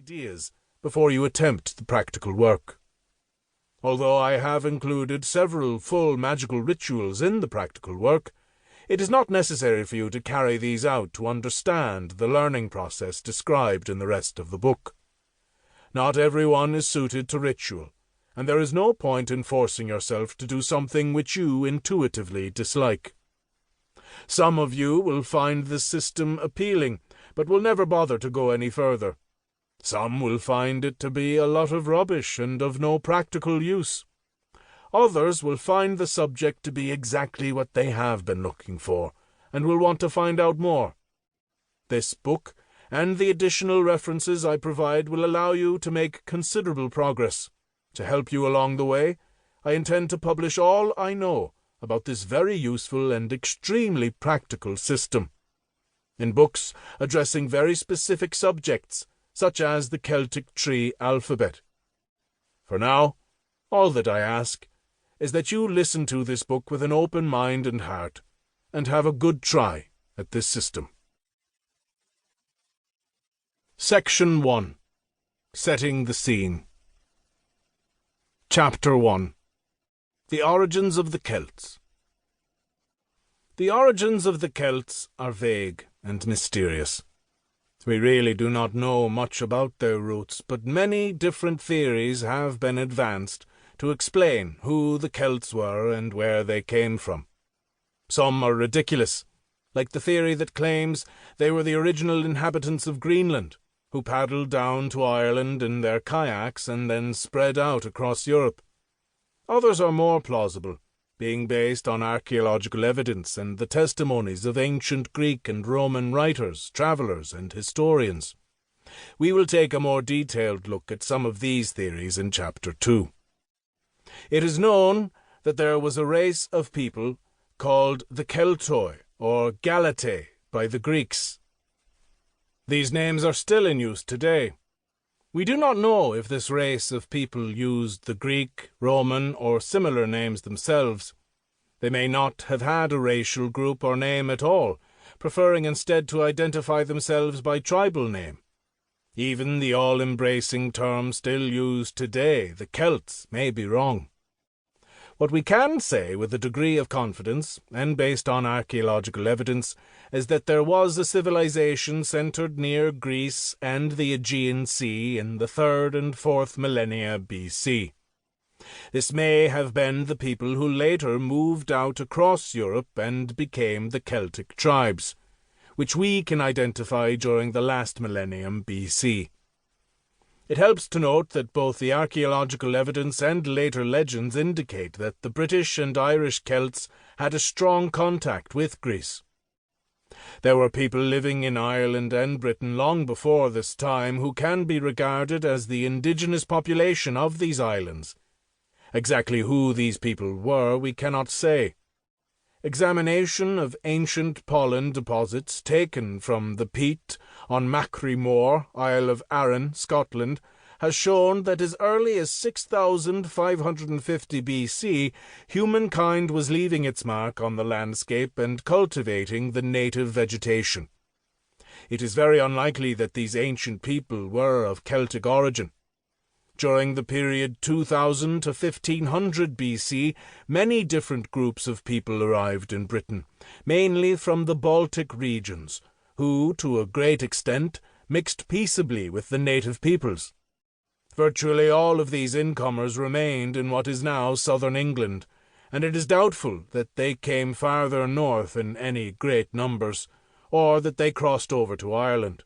ideas before you attempt the practical work. Although I have included several full magical rituals in the practical work, it is not necessary for you to carry these out to understand the learning process described in the rest of the book. Not everyone is suited to ritual, and there is no point in forcing yourself to do something which you intuitively dislike. Some of you will find this system appealing, but will never bother to go any further. Some will find it to be a lot of rubbish and of no practical use. Others will find the subject to be exactly what they have been looking for, and will want to find out more. This book, and the additional references I provide, will allow you to make considerable progress. To help you along the way, I intend to publish all I know about this very useful and extremely practical system, in books addressing very specific subjects, such as the Celtic tree alphabet. For now, all that I ask is that you listen to this book with an open mind and heart, and have a good try at this system. Section 1. Setting the Scene. Chapter 1. The Origins of the Celts. The origins of the Celts are vague and mysterious. We really do not know much about their roots, but many different theories have been advanced to explain who the Celts were and where they came from. Some are ridiculous, like the theory that claims they were the original inhabitants of Greenland, who paddled down to Ireland in their kayaks and then spread out across Europe. Others are more plausible, being based on archaeological evidence and the testimonies of ancient Greek and Roman writers, travellers, and historians. We will take a more detailed look at some of these theories in Chapter 2. It is known that there was a race of people called the Keltoi, or Galatei, by the Greeks. These names are still in use today. We do not know if this race of people used the Greek, Roman, or similar names themselves. They may not have had a racial group or name at all, preferring instead to identify themselves by tribal name. Even the all-embracing term still used today, the Celts, may be wrong. What we can say with a degree of confidence, and based on archaeological evidence, is that there was a civilization centered near Greece and the Aegean Sea in the 3rd and 4th millennia BC. This may have been the people who later moved out across Europe and became the Celtic tribes, which we can identify during the last millennium BC. It helps to note that both the archaeological evidence and later legends indicate that the British and Irish Celts had a strong contact with Greece. There were people living in Ireland and Britain long before this time who can be regarded as the indigenous population of these islands. Exactly who these people were we cannot say. Examination of ancient pollen deposits taken from the peat on Macri Moor, Isle of Arran, Scotland, has shown that as early as 6,550 BC, humankind was leaving its mark on the landscape and cultivating the native vegetation. It is very unlikely that these ancient people were of Celtic origin. During the period 2000 to 1500 BC, many different groups of people arrived in Britain, mainly from the Baltic regions, who, to a great extent, mixed peaceably with the native peoples. Virtually all of these incomers remained in what is now southern England, and it is doubtful that they came farther north in any great numbers, or that they crossed over to Ireland.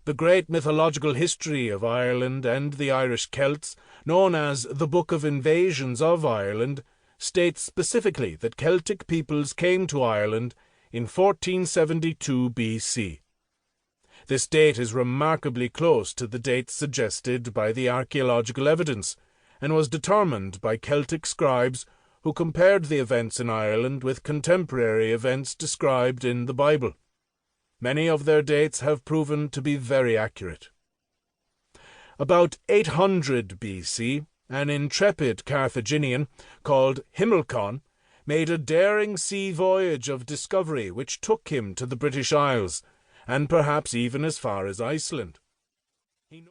The great mythological history of Ireland and the Irish Celts, known as the Book of Invasions of Ireland, states specifically that Celtic peoples came to Ireland in 1472 BC. This date is remarkably close to the date suggested by the archaeological evidence, and was determined by Celtic scribes who compared the events in Ireland with contemporary events described in the Bible. Many of their dates have proven to be very accurate. About 800 BC, an intrepid Carthaginian called Himilcon made a daring sea voyage of discovery which took him to the British Isles, and perhaps even as far as Iceland.